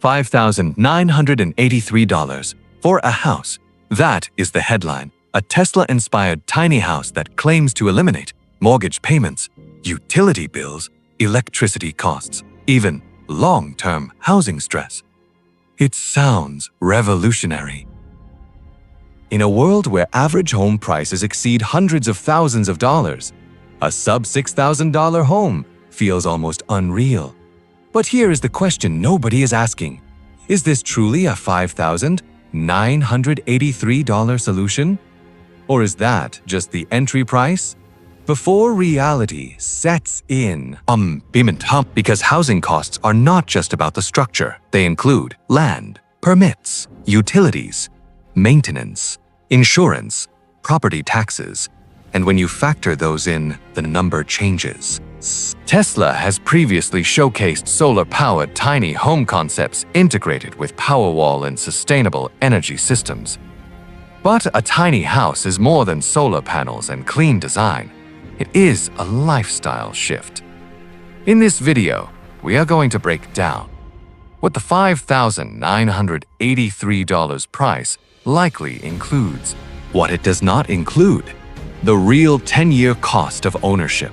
$5,983 for a house. That is the headline. A Tesla-inspired tiny house that claims to eliminate mortgage payments, utility bills, electricity costs, even long-term housing stress. It sounds revolutionary. In a world where average home prices exceed hundreds of thousands of dollars, a sub-$6,000 home feels almost unreal. But here is the question nobody is asking. Is this truly a $5,983 solution? Or is that just the entry price? Before reality sets in, because housing costs are not just about the structure. They include land, permits, utilities, maintenance, insurance, property taxes, and when you factor those in, the number changes. Tesla has previously showcased solar-powered tiny home concepts integrated with Powerwall and sustainable energy systems. But a tiny house is more than solar panels and clean design. It is a lifestyle shift. In this video, we are going to break down what the $5,983 price likely includes, what it does not include, the real 10-year cost of ownership,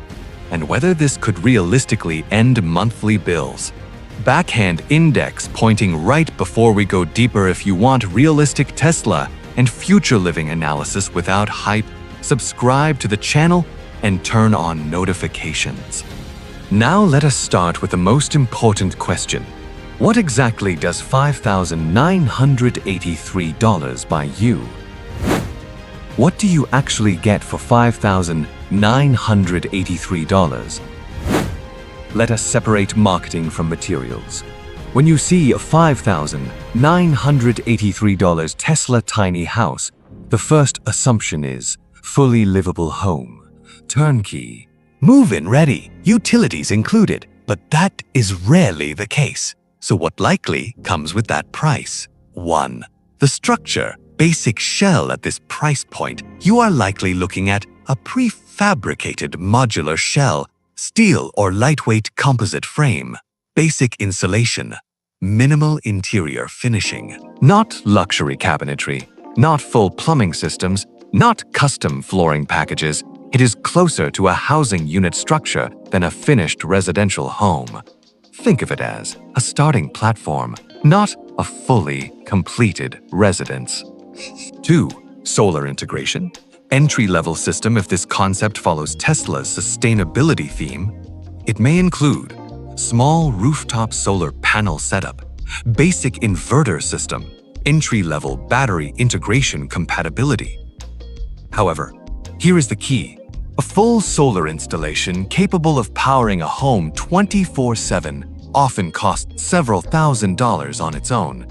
and whether this could realistically end monthly bills. Backhand index pointing right before we go deeper. If you want realistic Tesla and future living analysis without hype, subscribe to the channel and turn on notifications. Now let us start with the most important question. What exactly does $5,983 buy you? What do you actually get for $5,983? Let us separate marketing from materials. When you see a $5,983 Tesla tiny house, the first assumption is fully livable home, turnkey, move-in ready, utilities included, but that is rarely the case. So what likely comes with that price? 1. The structure, basic shell. At this price point, you are likely looking at a prefabricated modular shell, steel or lightweight composite frame, basic insulation, minimal interior finishing, not luxury cabinetry, not full plumbing systems, not custom flooring packages. It is closer to a housing unit structure than a finished residential home. Think of it as a starting platform, not a fully completed residence. 2. Solar integration. Entry-level system. If this concept follows Tesla's sustainability theme, it may include small rooftop solar panel setup, basic inverter system, entry-level battery integration compatibility. However, here is the key. A full solar installation capable of powering a home 24/7 often costs several $1,000s on its own.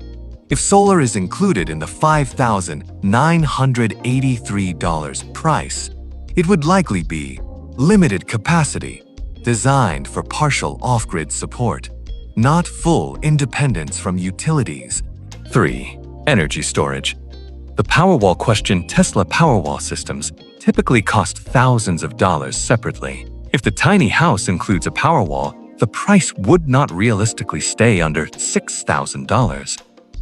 If solar is included in the $5,983 price, it would likely be limited capacity, designed for partial off-grid support, not full independence from utilities. 3. Energy storage. The Powerwall question. Tesla Powerwall systems typically cost thousands of dollars separately. If the tiny house includes a Powerwall, the price would not realistically stay under $6,000.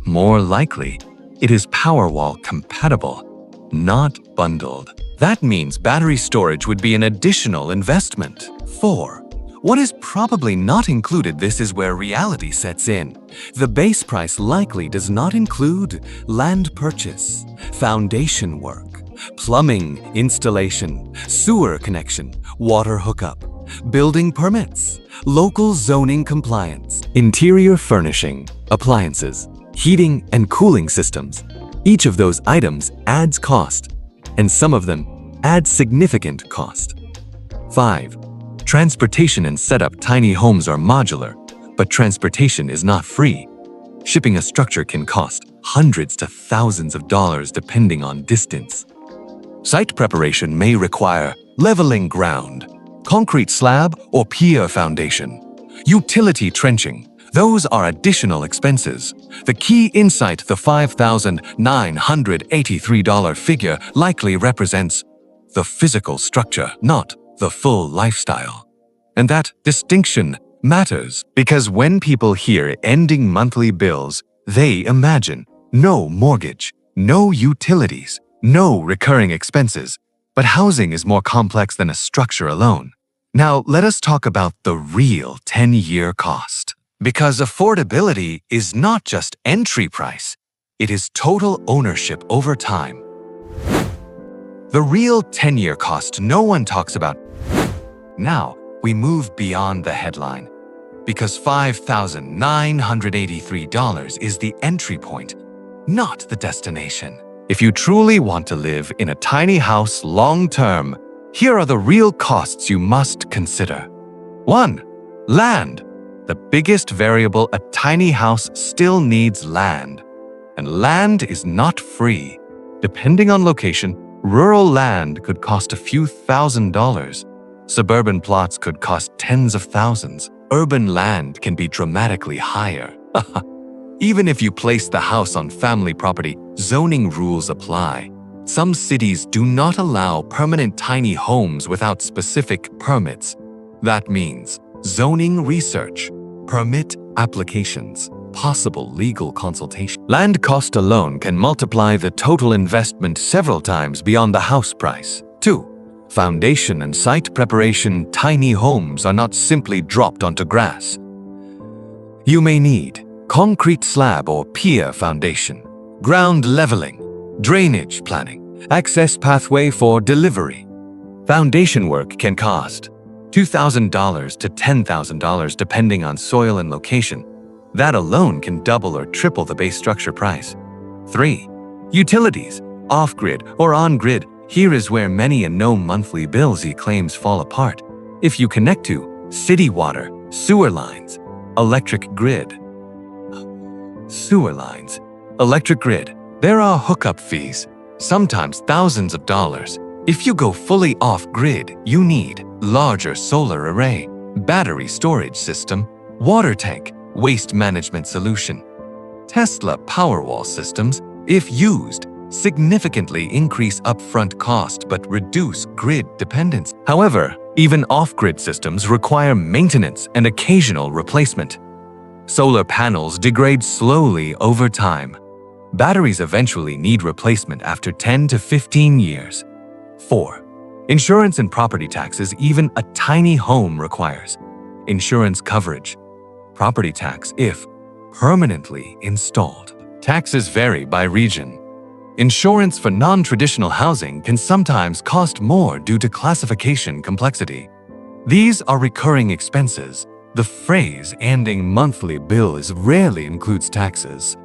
More likely, it is Powerwall compatible, not bundled. That means battery storage would be an additional investment. 4. What is probably not included? This is where reality sets in. The base price likely does not include land purchase, foundation work, plumbing installation, sewer connection, water hookup, building permits, local zoning compliance, interior furnishing, appliances, heating and cooling systems. Each of those items adds cost, and some of them add significant cost. 5. Transportation and setup. Tiny homes are modular, but transportation is not free. Shipping a structure can cost hundreds to thousands of dollars depending on distance. Site preparation may require leveling ground, concrete slab or pier foundation, utility trenching. Those are additional expenses. The key insight: the $5,983 figure likely represents the physical structure, not the full lifestyle. And that distinction matters because when people hear ending monthly bills, they imagine no mortgage, no utilities, no recurring expenses. But housing is more complex than a structure alone. Now, let us talk about the real 10-year cost. Because affordability is not just entry price, it is total ownership over time. The real 10-year cost no one talks about. Now, we move beyond the headline. Because $5,983 is the entry point, not the destination. If you truly want to live in a tiny house long-term, here are the real costs you must consider. 1. Land. The biggest variable, a tiny house still needs land. And land is not free. Depending on location, rural land could cost a few $1,000s. Suburban plots could cost tens of thousands. Urban land can be dramatically higher. Even if you place the house on family property, zoning rules apply. Some cities do not allow permanent tiny homes without specific permits. That means zoning research, permit applications, possible legal consultation. Land cost alone can multiply the total investment several times beyond the house price. 2. Foundation and site preparation. Tiny homes are not simply dropped onto grass. You may need concrete slab or pier foundation, ground leveling, drainage planning, access pathway for delivery. Foundation work can cost $2,000 to $10,000 depending on soil and location. That alone can double or triple the base structure price. 3. Utilities, off-grid or on-grid. Here is where many and no monthly bills claims fall apart. If you connect to city water, sewer lines, electric grid, there are hookup fees, sometimes thousands of dollars. If you go fully off-grid, you need larger solar array, battery storage system, water tank, waste management solution. Tesla Powerwall systems, if used, significantly increase upfront cost but reduce grid dependence. However, even off-grid systems require maintenance and occasional replacement. Solar panels degrade slowly over time. Batteries eventually need replacement after 10 to 15 years. 4. Insurance and property taxes. Even a tiny home requires insurance coverage, property tax if permanently installed. Taxes vary by region. Insurance for non-traditional housing can sometimes cost more due to classification complexity. These are recurring expenses. The phrase ending monthly bills rarely includes taxes.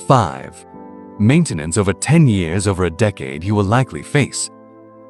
5. Maintenance over 10 years, over a decade, you will likely face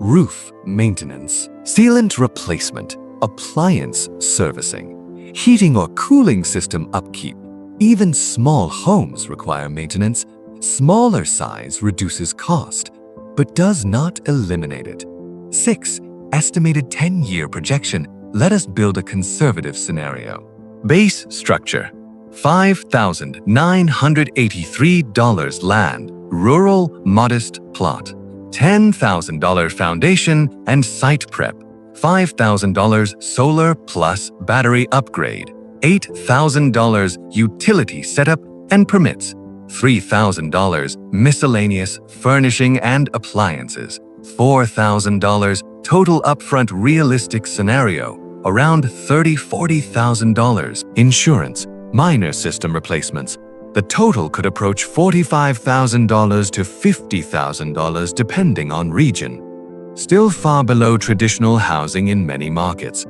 roof maintenance, sealant replacement, appliance servicing, heating or cooling system upkeep. Even small homes require maintenance. Smaller size reduces cost, but does not eliminate it. 6. Estimated 10-year projection. Let us build a conservative scenario. Base structure, $5,983 land, rural modest plot. $10,000 foundation and site prep. $5,000 solar plus battery upgrade. $8,000 utility setup and permits. $3,000 miscellaneous furnishing and appliances. $4,000 total upfront. Realistic scenario, around $30,000–$40,000. Insurance, minor system replacements. The total could approach $45,000 to $50,000 depending on region. Still far below traditional housing in many markets,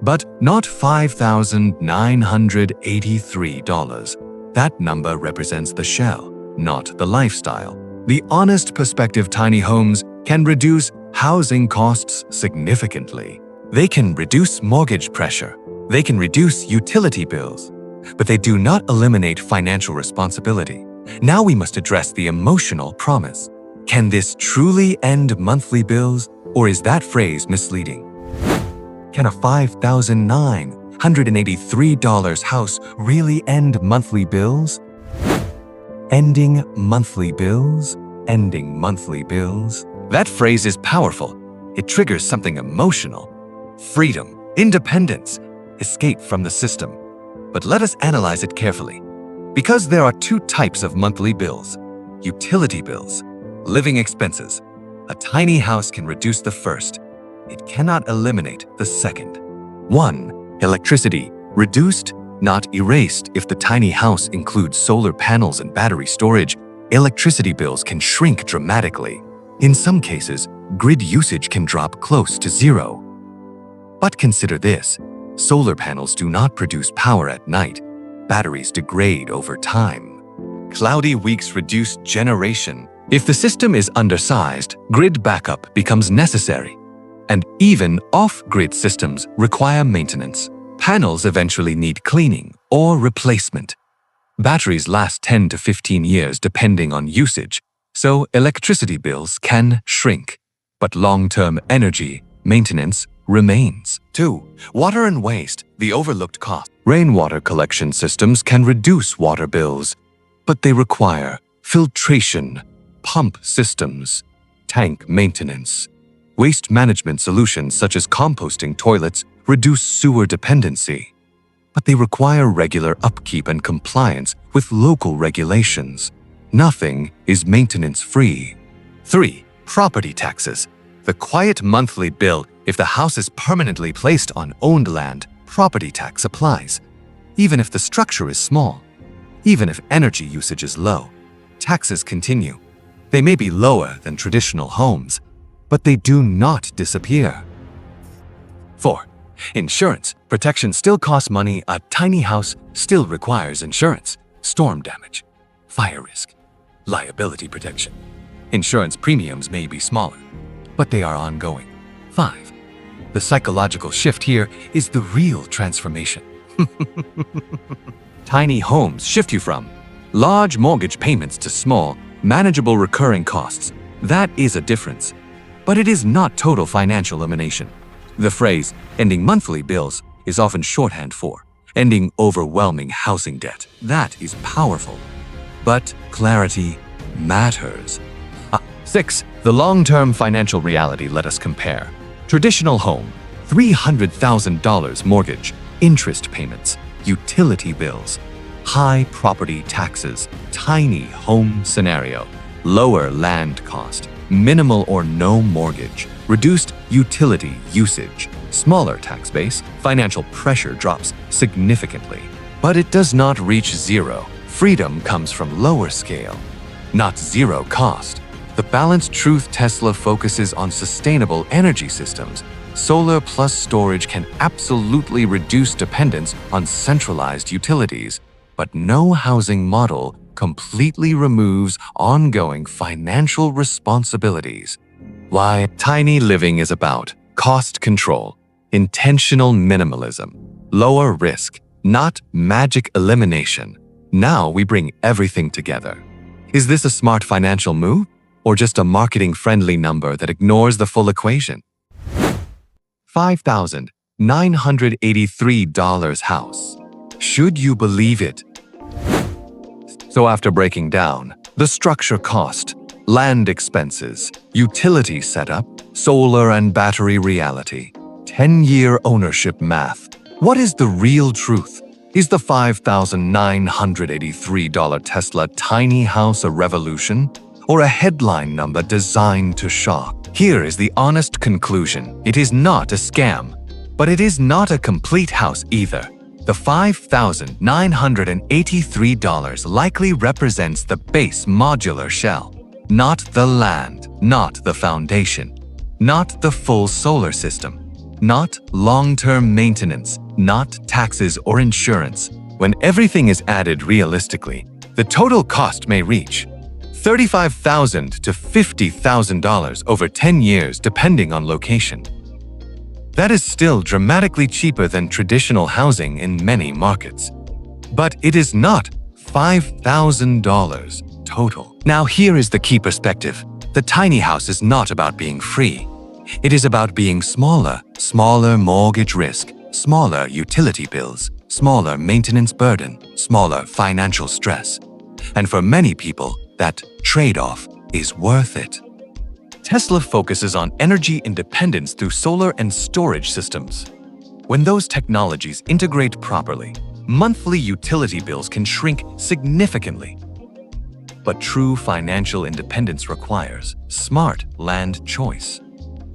but not $5,983. That number represents the shell, not the lifestyle. The honest perspective: tiny homes can reduce housing costs significantly. They can reduce mortgage pressure. They can reduce utility bills, but they do not eliminate financial responsibility. Now we must address the emotional promise. Can this truly end monthly bills, or is that phrase misleading? Can a $5,983 house really end monthly bills? Ending monthly bills? Ending monthly bills? That phrase is powerful. It triggers something emotional. Freedom, independence. escape from the system. But let us analyze it carefully. Because there are two types of monthly bills: utility bills, living expenses. A tiny house can reduce the first. It cannot eliminate the second. 1. Electricity, reduced, not erased. If the tiny house includes solar panels and battery storage, electricity bills can shrink dramatically. In some cases, grid usage can drop close to zero. But consider this: solar panels do not produce power at night. Batteries degrade over time. Cloudy weeks reduce generation. If the system is undersized, grid backup becomes necessary. And even off-grid systems require maintenance. Panels eventually need cleaning or replacement. Batteries last 10 to 15 years depending on usage, so electricity bills can shrink. But long-term energy maintenance remains. 2. Water and waste, the overlooked cost. Rainwater collection systems can reduce water bills, but they require filtration, pump systems, tank maintenance. Waste management solutions such as composting toilets reduce sewer dependency, but they require regular upkeep and compliance with local regulations. Nothing is maintenance-free. 3. Property taxes. The quiet monthly bill. If the house is permanently placed on owned land, property tax applies. Even if the structure is small, even if energy usage is low, taxes continue. They may be lower than traditional homes, but they do not disappear. 4. Insurance. Protection still costs money. A tiny house still requires insurance. Storm damage, fire risk, liability protection. Insurance premiums may be smaller, but they are ongoing. 5. The psychological shift here is the real transformation. Tiny homes shift you from large mortgage payments to small, manageable recurring costs. That is a difference. But it is not total financial elimination. The phrase, ending monthly bills, is often shorthand for ending overwhelming housing debt. That is powerful. But clarity matters. 6. The long-term financial reality. Let us compare. Traditional home, $300,000 mortgage, interest payments, utility bills, high property taxes. Tiny home scenario, lower land cost, minimal or no mortgage, reduced utility usage, smaller tax base. Financial pressure drops significantly. But it does not reach zero. Freedom comes from lower scale, not zero cost. The balanced truth: Tesla focuses on sustainable energy systems. Solar plus storage can absolutely reduce dependence on centralized utilities, but no housing model completely removes ongoing financial responsibilities. Why tiny living is about cost control, intentional minimalism, lower risk, not magic elimination. Now we bring everything together. Is this a smart financial move, or just a marketing-friendly number that ignores the full equation? $5,983 house. Should you believe it? So after breaking down the structure cost, land expenses, utility setup, solar and battery reality, 10-year ownership math, what is the real truth? Is the $5,983 Tesla tiny house a revolution, or a headline number designed to shock? Here is the honest conclusion. It is not a scam, but it is not a complete house either. The $5,983 likely represents the base modular shell, not the land, not the foundation, not the full solar system, not long-term maintenance, not taxes or insurance. When everything is added realistically, the total cost may reach $35,000 to $50,000 over 10 years depending on location. That is still dramatically cheaper than traditional housing in many markets. But it is not $5,000 total. Now here is the key perspective. The tiny house is not about being free. It is about being smaller, smaller mortgage risk, smaller utility bills, smaller maintenance burden, smaller financial stress. And for many people, that trade-off is worth it. Tesla focuses on energy independence through solar and storage systems. When those technologies integrate properly, monthly utility bills can shrink significantly. But true financial independence requires smart land choice,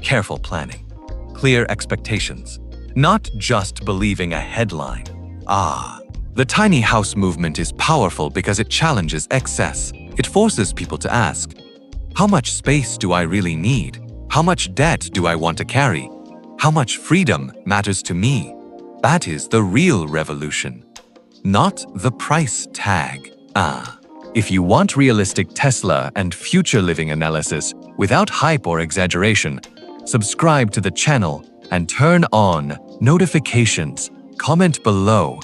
careful planning, clear expectations, not just believing a headline. The tiny house movement is powerful because it challenges excess. It forces people to ask, how much space do I really need? How much debt do I want to carry? How much freedom matters to me? That is the real revolution, not the price tag. If you want realistic Tesla and future living analysis without hype or exaggeration, subscribe to the channel and turn on notifications. Comment below.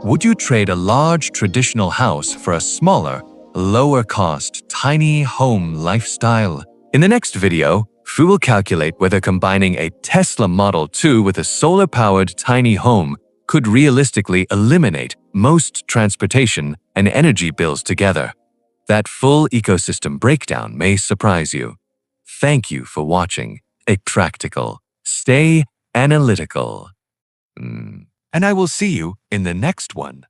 Would you trade a large traditional house for a smaller, lower-cost, tiny home lifestyle? In the next video, we will calculate whether combining a Tesla Model 2 with a solar-powered tiny home could realistically eliminate most transportation and energy bills together. That full ecosystem breakdown may surprise you. Thank you for watching a practical, stay analytical. And I will see you in the next one.